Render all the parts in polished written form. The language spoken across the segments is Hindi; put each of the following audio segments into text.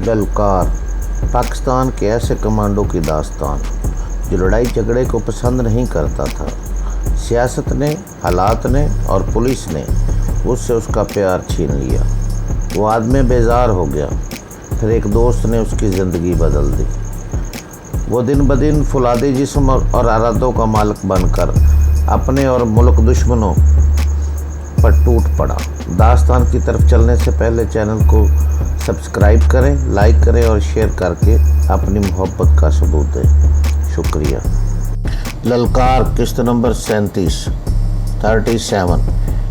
ललकार पाकिस्तान के ऐसे कमांडो की दास्तान जो लड़ाई झगड़े को पसंद नहीं करता था। सियासत ने, हालात ने और पुलिस ने उससे उसका प्यार छीन लिया। वो आदमी बेजार हो गया। फिर एक दोस्त ने उसकी ज़िंदगी बदल दी। वो दिन ब दिन फुलादी जिस्म और अरादों का मालिक बनकर अपने और मुल्क दुश्मनों पर टूट पड़ा। दास्तान की तरफ चलने से पहले चैनल को सब्सक्राइब करें, लाइक करें और शेयर करके अपनी मोहब्बत का सबूत दें। शुक्रिया। ललकार किस्त नंबर 37।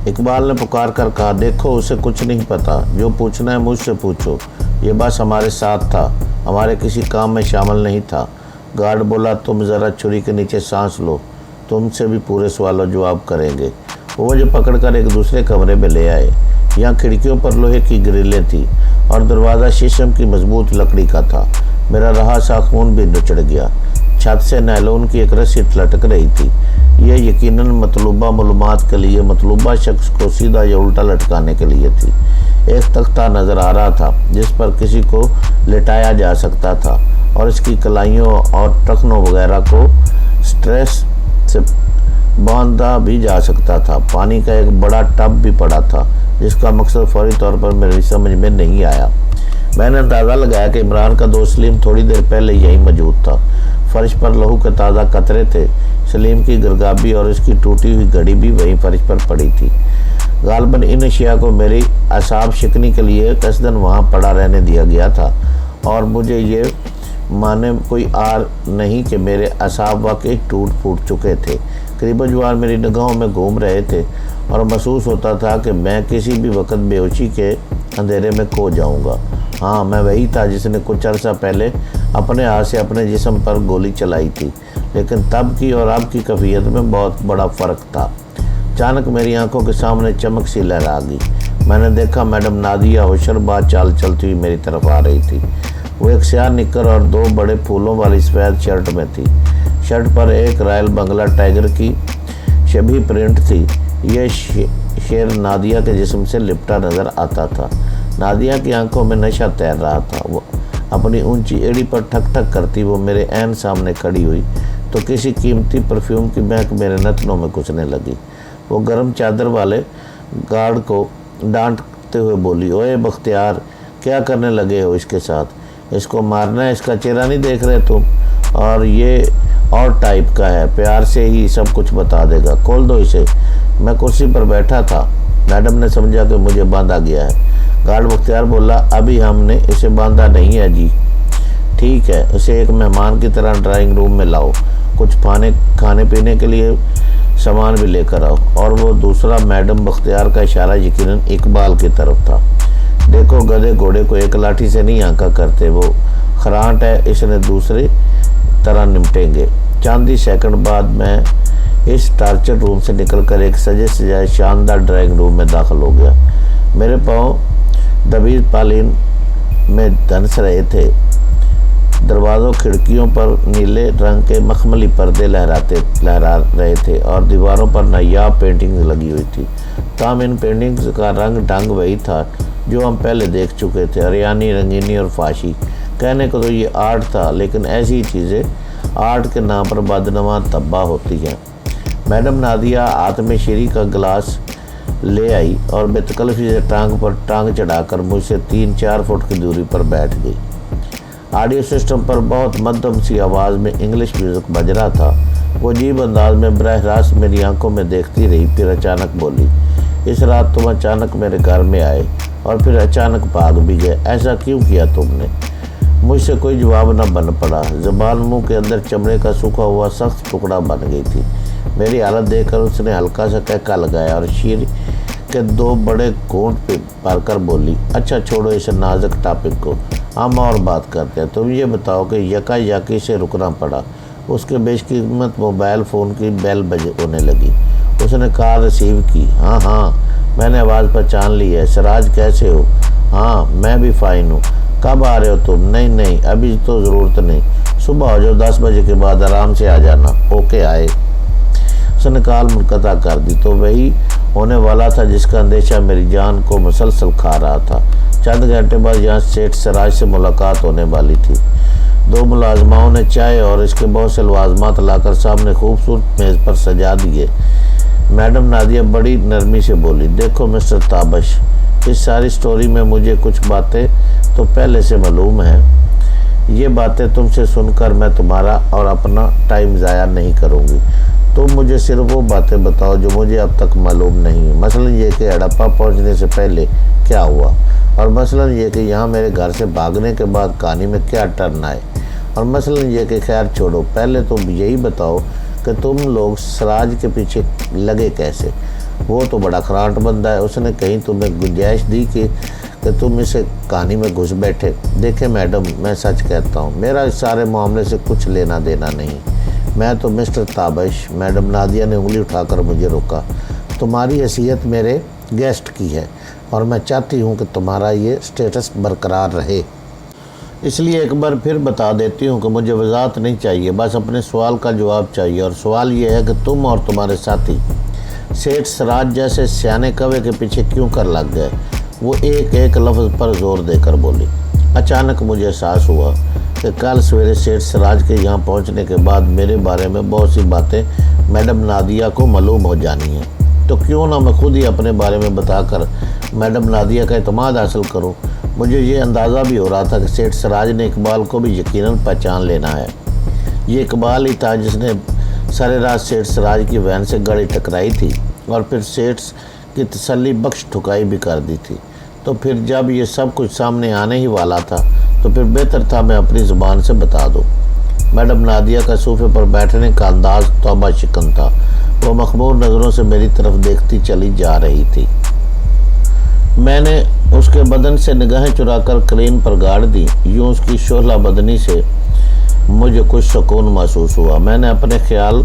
इकबाल ने पुकार कर कहा, देखो उसे कुछ नहीं पता, जो पूछना है मुझसे पूछो। ये बस हमारे साथ था, हमारे किसी काम में शामिल नहीं था। गार्ड बोला, तुम ज़रा छुरी के नीचे सांस लो, तुमसे भी पूरे सवालों जवाब करेंगे। वो मुझे पकड़कर एक दूसरे कमरे में ले आए। यहाँ खिड़कियों पर लोहे की ग्रिलें थी और दरवाज़ा शीशम की मजबूत लकड़ी का था। मेरा रहा सा खून भी नुचड़ गया। छत से नायलॉन की एक रस्सी लटक रही थी। यह यकीनन मतलूबा मालूमात के लिए मतलूबा शख्स को सीधा या उल्टा लटकाने के लिए थी। एक तख्ता नज़र आ रहा था जिस पर किसी को लिटाया जा सकता था और इसकी कलाइयों और टखनों वगैरह को स्ट्रेस से बांधा भी जा सकता था। पानी का एक बड़ा टब भी पड़ा था जिसका मकसद फौरी तौर पर मेरी समझ में नहीं आया। मैंने अंदाज़ा लगाया कि इमरान का दोस्त सलीम थोड़ी देर पहले यहीं मौजूद था। फर्श पर लहू के ताज़ा कतरे थे। सलीम की गिरगाबी और इसकी टूटी हुई घड़ी भी वहीं फर्श पर पड़ी थी। गालबन इन अशिया को मेरी असाब शिकनी के लिए कसदन वहाँ पड़ा रहने दिया गया था और मुझे ये माने कोई आर नहीं कि मेरे असाब वाकई टूट फूट चुके थे। करीब जवार मेरी निगाहों में घूम रहे थे और महसूस होता था कि मैं किसी भी वक्त बेहोशी के अंधेरे में खो जाऊंगा। हाँ, मैं वही था जिसने कुछ अर्सा पहले अपने हाथ से अपने जिस्म पर गोली चलाई थी, लेकिन तब की और अब की कैफियत में बहुत बड़ा फ़र्क था। अचानक मेरी आंखों के सामने चमक सी लहरा गई। मैंने देखा मैडम नादिया होशरबाज चाल चलती हुई मेरी तरफ आ रही थी। वो एक स्याह निक्कर और दो बड़े फूलों वाली सफ़ेद शर्ट में थी। शर्ट पर एक रॉयल बंगला टाइगर की शबी प्रिंट थी। यह शेर नादिया के जिस्म से लिपटा नज़र आता था। नादिया की आंखों में नशा तैर रहा था। वो अपनी ऊंची एड़ी पर ठक ठक करती वो मेरे ऐन सामने खड़ी हुई तो किसी कीमती परफ्यूम की महक मेरे नथनों में घुसने लगी। वो गर्म चादर वाले गार्ड को डांटते हुए बोली, ओए बख्तियार, क्या करने लगे हो इसके साथ? इसको मारना है, इसका चेहरा नहीं देख रहे तुम? और ये और टाइप का है, प्यार से ही सब कुछ बता देगा, खोल दो इसे। मैं कुर्सी पर बैठा था। मैडम ने समझा कि मुझे बांधा गया है। गार्ड बख्तियार बोला, अभी हमने इसे बांधा नहीं है जी। ठीक है, उसे एक मेहमान की तरह ड्राइंग रूम में लाओ, कुछ खाने पीने के लिए सामान भी लेकर आओ। और वो दूसरा मैडम बख्तियार का इशारा यकीनन इकबाल की तरफ था। देखो, गधे घोड़े को एक लाठी से नहीं आंका करते, वो खरांट है, इसने दूसरी तरह निपटेंगे। चंद ही सेकंड बाद मैं इस टार्चर रूम से निकलकर एक सजे सजाए शानदार ड्राइंग रूम में दाखिल हो गया। मेरे पाँव दबीज पालीन में धंस रहे थे। दरवाज़ों खिड़कियों पर नीले रंग के मखमली पर्दे लहरा रहे थे और दीवारों पर नायाब पेंटिंग्स लगी हुई थी। ताम इन पेंटिंग्स का रंग ढंग वही था जो हम पहले देख चुके थे, अरियानी, रंगीनी और फाशी। कहने को तो ये आर्ट था, लेकिन ऐसी चीज़ें आर्ट के नाम पर बदनवा तब्बा होती हैं। मैडम नादिया हाथ में शीरी का गिलास ले आई और बेतकल्फी से टांग पर टांग चढ़ाकर मुझसे 3-4 फुट की दूरी पर बैठ गई। ऑडियो सिस्टम पर बहुत मध्यम सी आवाज़ में इंग्लिश म्यूज़िक बज रहा था। वो अजीब अंदाज में बरह रास्त मेरी आंखों में देखती रही, फिर अचानक बोली, इस रात तुम अचानक मेरे घर में आए और फिर अचानक भाग भी गए, ऐसा क्यों किया तुमने? मुझसे कोई जवाब न बन पड़ा। ज़बान मुंह के अंदर चमड़े का सूखा हुआ सख्त टुकड़ा बन गई थी। मेरी हालत देखकर उसने हल्का सा कहका लगाया और शीर के 2 बड़े घूंट पे भरकर बोली, अच्छा छोड़ो इस नाजुक टॉपिक को, हम और बात करते हैं। तुम ये बताओ कि यकायकी से रुकना पड़ा। उसके बेशकीमत मोबाइल फ़ोन की बेल होने लगी। उसने कॉल रिसीव की। हाँ, मैंने आवाज़ पहचान ली है। सिराज कैसे हो? हाँ, मैं भी फ़ाइन हूँ। कब आ रहे हो तुम? नहीं, अभी तो ज़रूरत नहीं, सुबह हो जाओ, 10 बजे के बाद आराम से आ जाना। ओके, आए। उसने कॉल मुनक़ता कर दी तो वही होने वाला था जिसका अंदेशा मेरी जान को मुसलसल खा रहा था। चंद घंटे बाद यहाँ सेठ सिराज से मुलाकात होने वाली थी। दो मुलाजमाओं ने चाय और इसके बहुत से लवाजमात लाकर सामने खूबसूरत मेज़ पर सजा दिए। मैडम नादिया बड़ी नरमी से बोली, देखो मिस्टर ताबश, इस सारी स्टोरी में मुझे कुछ बातें तो पहले से मालूम है। ये बातें तुमसे सुनकर मैं तुम्हारा और अपना टाइम ज़ाया नहीं करूँगी। तुम मुझे सिर्फ वो बातें बताओ जो मुझे अब तक मालूम नहीं है। मसलन ये कि हड़प्पा पहुँचने से पहले क्या हुआ, और मसलन ये कि यहाँ मेरे घर से भागने के बाद कहानी में क्या टर्न आए, और मसलन ये कि खैर छोड़ो, पहले तुम यही बताओ कि तुम लोग सिराज के पीछे लगे कैसे। वो तो बड़ा खरांट बंदा है, उसने कहीं तुम्हें गुंजाइश दी कि तुम इसे कहानी में घुस बैठे। देखे मैडम, मैं सच कहता हूँ, मेरा इस सारे मामले से कुछ लेना देना नहीं। मैं तो मिस्टर ताबश, मैडम नादिया ने उंगली उठाकर मुझे रोका, तुम्हारी हैसियत मेरे गेस्ट की है और मैं चाहती हूँ कि तुम्हारा ये स्टेटस बरकरार रहे। इसलिए एक बार फिर बता देती हूँ कि मुझे वजाहत नहीं चाहिए, बस अपने सवाल का जवाब चाहिए। और सवाल ये है कि तुम और तुम्हारे साथी सेठ सिराज जैसे सियाने कौवे के पीछे क्यों कर लग गए। वो एक एक लफ्ज़ पर जोर देकर बोली। अचानक मुझे एहसास हुआ कि कल सवेरे सेठ सिराज के यहाँ पहुँचने के बाद मेरे बारे में बहुत सी बातें मैडम नादिया को मालूम हो जानी हैं, तो क्यों ना मैं खुद ही अपने बारे में बताकर मैडम नादिया का एतमाद हासिल करूं। मुझे ये अंदाज़ा भी हो रहा था कि सेठ सिराज ने इकबाल को भी यकीनन पहचान लेना है। ये इकबाल ही था जिसने सारे रात सेठ सिराज की वैन से गाड़ी टकराई थी और फिर सेठ की तसल्ली बख्श ठुकाई भी कर दी थी। तो फिर जब ये सब कुछ सामने आने ही वाला था तो फिर बेहतर था मैं अपनी ज़ुबान से बता दूँ। मैडम नादिया का सोफे पर बैठने का अंदाज तौबा शिकन था। वो मखमूर नज़रों से मेरी तरफ देखती चली जा रही थी। मैंने उसके बदन से निगाहें चुराकर क्रेन पर गाड़ दी। यूँ उसकी शोला बदनी से मुझे कुछ सुकून महसूस हुआ। मैंने अपने ख्याल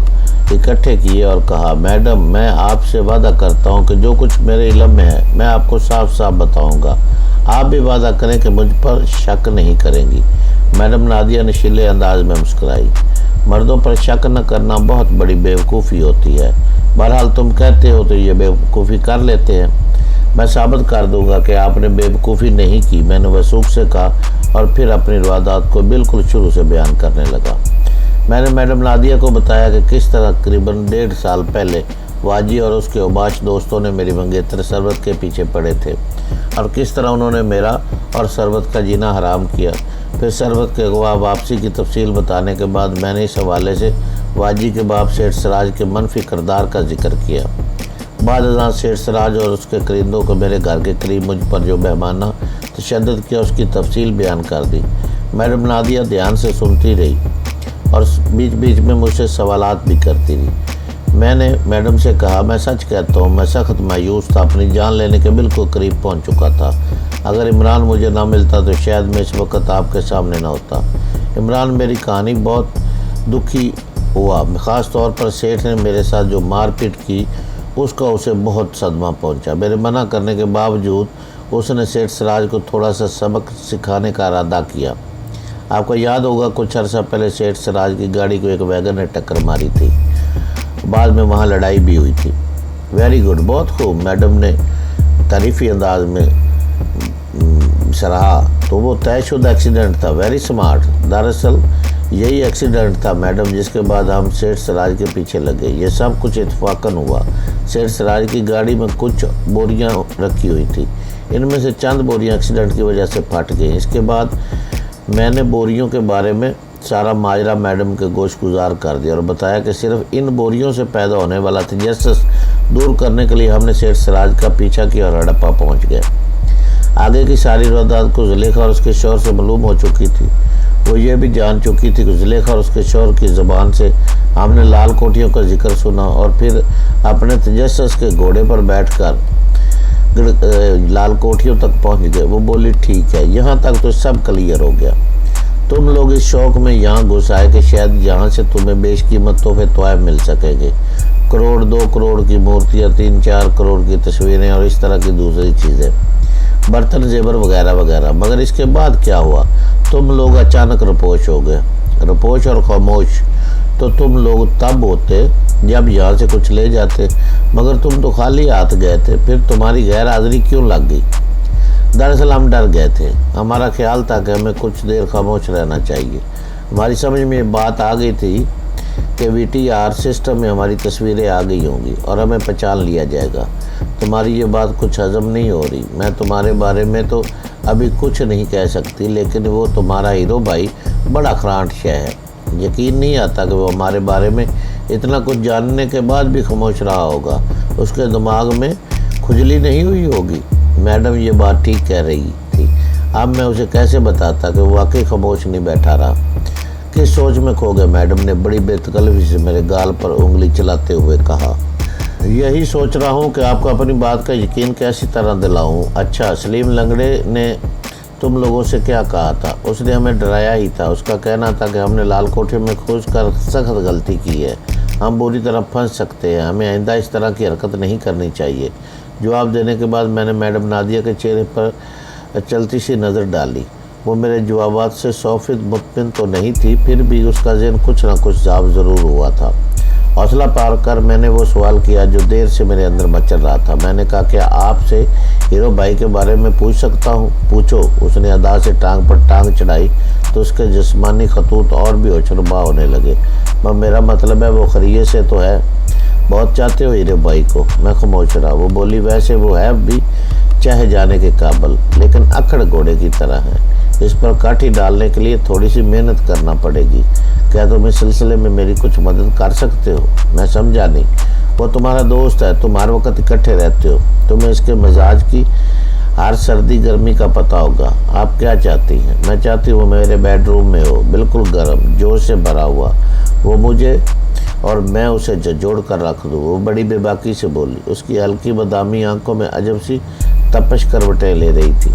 इकट्ठे किए और कहा, मैडम, मैं आपसे वादा करता हूँ कि जो कुछ मेरे इल्म में है मैं आपको साफ साफ बताऊँगा। आप भी वादा करें कि मुझ पर शक नहीं करेंगी। मैडम नादिया नशीले अंदाज में मुस्कुराई। मर्दों पर शक न करना बहुत बड़ी बेवकूफ़ी होती है। बहरहाल तुम कहते हो तो ये बेवकूफ़ी कर लेते हैं। मैं साबित कर दूंगा कि आपने बेवकूफ़ी नहीं की, मैंने वसूख से कहा और फिर अपनी रवादात को बिल्कुल शुरू से बयान करने लगा। मैंने मैडम नादिया को बताया कि किस तरह करीबन 1.5 साल पहले वाजी और उसके उबाश दोस्तों ने मेरी मंगेतर सरवत के पीछे पड़े थे और किस तरह उन्होंने मेरा और सरवत का जीना हराम किया। फिर सरवत के अगवा वापसी की तफसील बताने के बाद मैंने इस हवाले से वाजी के बाप सेठ सिराज के मनफी किरदार का जिक्र किया। बाद अज़ां सेठ सिराज और उसके करिंदों को मेरे घर के करीब मुझ पर जो बेहमाना तशद्दुद किया उसकी तफसील बयान कर दी। मैडम नादिया ध्यान से सुनती रही और बीच बीच में मुझसे सवालात भी करती रही। मैंने मैडम से कहा, मैं सच कहता हूँ, मैं सख्त मायूस था, अपनी जान लेने के बिल्कुल करीब पहुँच चुका था। अगर इमरान मुझे ना मिलता तो शायद मैं इस वक्त आपके सामने ना होता। इमरान मेरी कहानी बहुत दुखी हुआ। ख़ास तौर पर सेठ ने मेरे साथ जो मारपीट की उसका उसे बहुत सदमा पहुंचा। मेरे मना करने के बावजूद उसने सेठ सिराज को थोड़ा सा सबक सिखाने का इरादा किया। आपको याद होगा कुछ अर्सा पहले सेठ सिराज की गाड़ी को एक वैगन ने टक्कर मारी थी। बाद में वहाँ लड़ाई भी हुई थी। वेरी गुड, बहुत खूब, मैडम ने तारीफ़ी अंदाज में सराहा। तो वो तयशुदा एक्सीडेंट था। Very smart. दरअसल यही एक्सीडेंट था मैडम जिसके बाद हम सेठ सिराज के पीछे लगे। ये सब कुछ इत्तफाकन हुआ। सेठ सिराज की गाड़ी में कुछ बोरियां रखी हुई थी। इनमें से चंद बोरियां एक्सीडेंट की वजह से फट गई। इसके बाद मैंने बोरियों के बारे में सारा माजरा मैडम के गोशगुजार कर दिया और बताया कि सिर्फ इन बोरियों से पैदा होने वाला तजस्सुस दूर करने के लिए हमने सेठ सिराज का पीछा किया और हड़प्पा पहुँच गए। आगे की सारी रवादात को जुलेखा और उसके शौहर से मालूम हो चुकी थी। वो ये भी जान चुकी थी कि जुलेखा और उसके शौहर की ज़बान से हमने लाल कोठियों का जिक्र सुना और फिर अपने तजस्सुस के घोड़े पर बैठकर लाल कोठियों तक पहुंच गए। वो बोली, ठीक है, यहाँ तक तो सब क्लियर हो गया। तुम लोग इस शौक में यहाँ घुस आए कि शायद यहाँ से तुम्हें बेशकीमत तोहफे तोहफ़ मिल सकेंगे। 1 करोड़ 2 करोड़ की मूर्तियाँ, 3-4 करोड़ की तस्वीरें और इस तरह की दूसरी चीज़ें, बर्तन जेवर वगैरह वगैरह। मगर इसके बाद क्या हुआ? तुम लोग अचानक रपोश हो गए। रपोश और खामोश तो तुम लोग तब होते जब यहाँ से कुछ ले जाते, मगर तुम तो खाली हाथ गए थे। फिर तुम्हारी गैर हाजिरी क्यों लग गई? दरअसल हम डर गए थे। हमारा ख्याल था कि हमें कुछ देर खामोश रहना चाहिए। हमारी समझ में ये बात आ गई थी कि VTR सिस्टम में हमारी तस्वीरें आ गई होंगी और हमें पहचान लिया जाएगा। तुम्हारी ये बात कुछ हजम नहीं हो रही। मैं तुम्हारे बारे में तो अभी कुछ नहीं कह सकती, लेकिन वो तुम्हारा हीरो भाई बड़ा खरांट शय है। यकीन नहीं आता कि वो हमारे बारे में इतना कुछ जानने के बाद भी खामोश रहा होगा। उसके दिमाग में खुजली नहीं हुई होगी। मैडम ये बात ठीक कह रही थी। अब मैं उसे कैसे बताता कि वो वाकई खामोश नहीं बैठा रहा। किस सोच में खो गए? मैडम ने बड़ी बेतकल्लफी से मेरे गाल पर उंगली चलाते हुए कहा। यही सोच रहा हूँ कि आपको अपनी बात का यकीन कैसी तरह दिलाऊं। अच्छा, सलीम लंगड़े ने तुम लोगों से क्या कहा था? उसने हमें डराया ही था। उसका कहना था कि हमने लाल कोठे में घुस कर सख्त गलती की है, हम बुरी तरह फंस सकते हैं, हमें आइंदा इस तरह की हरकत नहीं करनी चाहिए। जवाब देने के बाद मैंने मैडम नादिया के चेहरे पर चलती सी नज़र डाली। वो मेरे जवाबात से 100% मुतमिन तो नहीं थी, फिर भी उसका ज़हन कुछ ना कुछ साफ ज़रूर हुआ था। हौसला पार कर मैंने वो सवाल किया जो देर से मेरे अंदर मचल रहा था। मैंने कहा, क्या आपसे हीरो भाई के बारे में पूछ सकता हूँ? पूछो। उसने अदा से टांग पर टांग चढ़ाई तो उसके जिस्मानी खतूत और भी ओछरबा होने लगे। मगर मेरा मतलब है वो खरीय से तो है। बहुत चाहते हो हीरो भाई को? मैं खामोश रहा। वो बोली, वैसे वो है भी चाहे जाने के काबिल, लेकिन अकड़ घोड़े की तरह है। इस पर काठी डालने के लिए थोड़ी सी मेहनत करना पड़ेगी। क्या तुम इस सिलसिले में मेरी कुछ मदद कर सकते हो? मैं समझा नहीं। वो तुम्हारा दोस्त है, तुम हर वक्त इकट्ठे रहते हो, तुम्हें इसके मिजाज की हर सर्दी गर्मी का पता होगा। आप क्या चाहती हैं? मैं चाहती हूँ मेरे बेडरूम में हो, बिल्कुल गर्म, जोश से भरा हुआ। वो मुझे और मैं उसे जोड़ कर रख दूँ। वो बड़ी बेबाकी से बोली। उसकी हल्की बादामी आंखों में अजब सी तपश करवटें ले रही थी।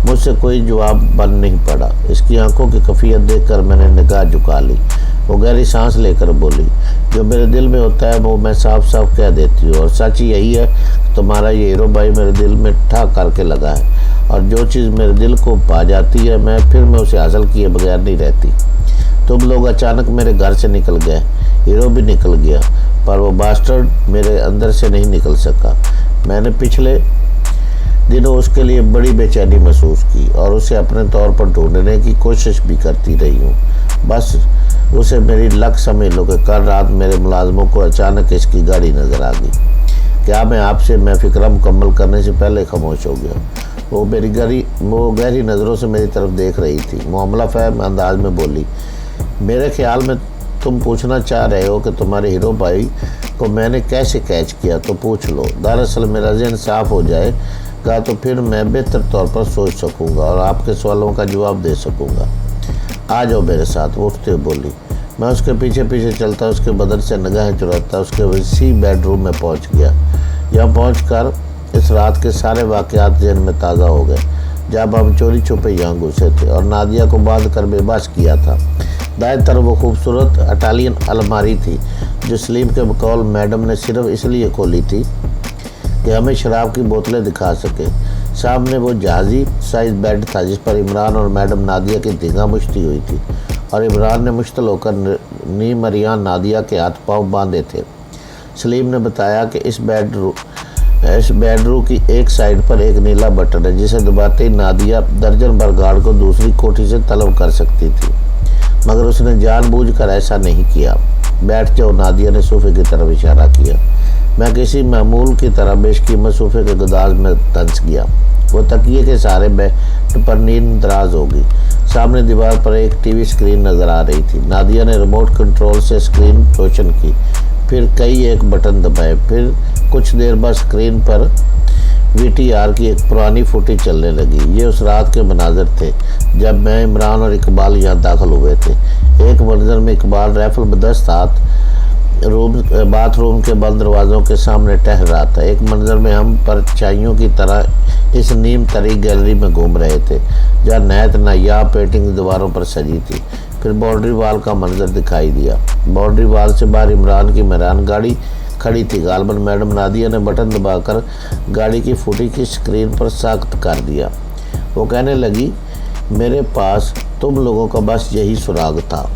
मुझसे कोई जवाब बन नहीं पड़ा। इसकी आंखों की कफियत देखकर मैंने निगाह झुका ली। वो गहरी सांस लेकर बोली, जो मेरे दिल में होता है वो मैं साफ साफ कह देती हूँ, और सच यही है कि तुम्हारा ये हीरो भाई मेरे दिल में ठा करके लगा है, और जो चीज़ मेरे दिल को पा जाती है मैं उसे हासिल किए बगैर नहीं रहती। तुम लोग अचानक मेरे घर से निकल गए, हीरो भी निकल गया, पर वो बास्टर्ड मेरे अंदर से नहीं निकल सका। मैंने पिछले दिनों उसके लिए बड़ी बेचैनी महसूस की और उसे अपने तौर पर ढूंढने की कोशिश भी करती रही हूँ। बस उसे मेरी लक समझ लो कि कल रात मेरे मुलाजमों को अचानक इसकी गाड़ी नज़र आ गई। क्या मैं फ़िक्र मुकम्मल करने से पहले खामोश हो गया। वो गहरी नज़रों से मेरी तरफ देख रही थी। मामला फ़हम अंदाज में बोली, मेरे ख्याल में तुम पूछना चाह रहे हो कि तुम्हारे हीरो भाई को मैंने कैसे कैच किया, तो पूछ लो। दरअसल मेरा ज़हन साफ हो जाएगा तो फिर मैं बेहतर तौर पर सोच सकूंगा और आपके सवालों का जवाब दे सकूंगा। आ जाओ मेरे साथ, वो उठते हुए बोली। मैं उसके पीछे पीछे चलता, उसके बदन से निगाहें चुराता उसके वसी बेडरूम में पहुंच गया। यहाँ पहुंचकर इस रात के सारे वाक़यात ज़हन में ताज़ा हो गए जब हम चोरी छुपे यहाँ घुसे थे और नादिया को बांध कर बेबस किया था। दाएं तरफ वो खूबसूरत इटालियन अलमारी थी जो सलीम के बकौल मैडम ने सिर्फ इसलिए खोली थी कि हमें शराब की बोतलें दिखा सके। सामने वो जहाज़ी साइज बेड था जिस पर इमरान और मैडम नादिया की धींगा मुश्ती हुई थी, और इमरान ने मुश्तल होकर नीम अरियान नादिया के हाथ पाँव बांधे थे। सलीम ने बताया कि इस बेडरूम की एक साइड पर एक नीला बटन है जिसे दबाते ही नादिया दर्जन भर गार्ड को दूसरी कोठी से तलब कर सकती थी, मगर उसने जानबूझकर ऐसा नहीं किया। बैठ जाओ, नादिया ने सोफे की तरफ इशारा किया। मैं किसी मामूल की तरह बेशकीमत सोफे के गदाज में तंस गया। वो तकिए के सहारे बेड पर नींद दराज हो गई। सामने दीवार पर एक टीवी स्क्रीन नज़र आ रही थी। नादिया ने रिमोट कंट्रोल से स्क्रीन रोशन की, फिर कई एक बटन दबाए। फिर कुछ देर बाद स्क्रीन पर VTR की एक पुरानी फुटेज चलने लगी। ये उस रात के मनाजर थे जब मैं, इमरान और इकबाल यहाँ दाखिल हुए थे। एक मंजर में इकबाल राइफल बदस्त हाथ बाथरूम के बंद दरवाज़ों के सामने टहल रहा था। एक मंजर में हम परछाइयों की तरह इस नीम तरी गैलरी में घूम रहे थे जहाँ नहायत नायाब पेंटिंग दीवारों पर सजी थी। फिर बाउंड्री वाल का मंजर दिखाई दिया। बाउंड्री वाल से बाहर इमरान की मेहरान गाड़ी खड़ी थी। गालबन मैडम नादिया ने बटन दबाकर गाड़ी की फुटी की स्क्रीन पर सख्त कर दिया। वो कहने लगी, मेरे पास तुम लोगों का बस यही सुराग था,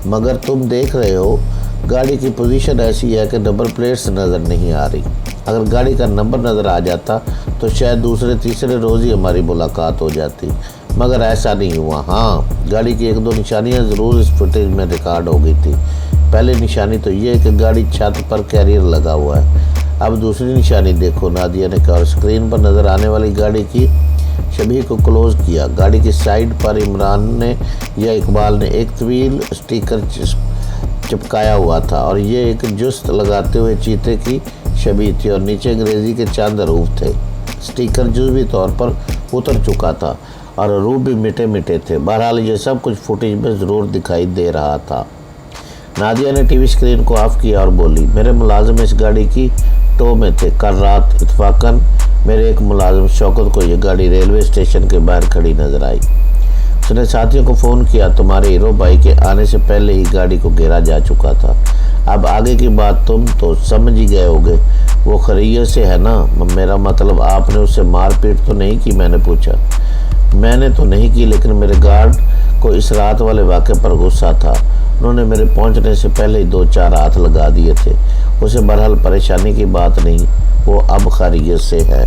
मगर तुम देख रहे हो गाड़ी की पोजीशन ऐसी है कि नंबर प्लेट्स नज़र नहीं आ रही। अगर गाड़ी का नंबर नज़र आ जाता तो शायद दूसरे तीसरे रोज़ ही हमारी मुलाकात हो जाती, मगर ऐसा नहीं हुआ। हाँ, गाड़ी की एक दो निशानियाँ ज़रूर इस फुटेज में रिकॉर्ड हो गई थी। पहली निशानी तो ये है कि गाड़ी छत पर कैरियर लगा हुआ है। अब दूसरी निशानी देखो, नादिया ने कहा। स्क्रीन पर नज़र आने वाली गाड़ी की छवि को क्लोज किया। गाड़ी की साइड पर इमरान ने या इकबाल ने एक तवील स्टिकर चिपकाया हुआ था और ये एक जुस्त लगाते हुए चीते की छवि थी और नीचे अंग्रेज़ी के चंद रूप थे। स्टिकर जुज़वी तौर पर उतर चुका था और रूप भी मिटे मिटे थे। बहरहाल ये सब कुछ फुटेज में ज़रूर दिखाई दे रहा था। नादिया ने टीवी स्क्रीन को ऑफ किया और बोली, मेरे मुलाजिम इस गाड़ी की टो में थे। कल रात इत्तफाकन मेरे एक मुलाजिम शौकत को ये गाड़ी रेलवे स्टेशन के बाहर खड़ी नजर आई। उसने साथियों को फ़ोन किया, तुम्हारे हीरो भाई के आने से पहले ही गाड़ी को घेरा जा चुका था। अब आगे की बात तुम तो समझ ही गए होगे। वो खैरियत से है ना? मेरा मतलब आपने उससे मारपीट तो नहीं की? मैंने पूछा। मैंने तो नहीं की, लेकिन मेरे गार्ड को इस रात वाले वाक़े पर गुस्सा था। उन्होंने मेरे पहुंचने से पहले ही 2-4 हाथ लगा दिए थे। उसे बहरहाल परेशानी की बात नहीं, वो अब खैरियत से है।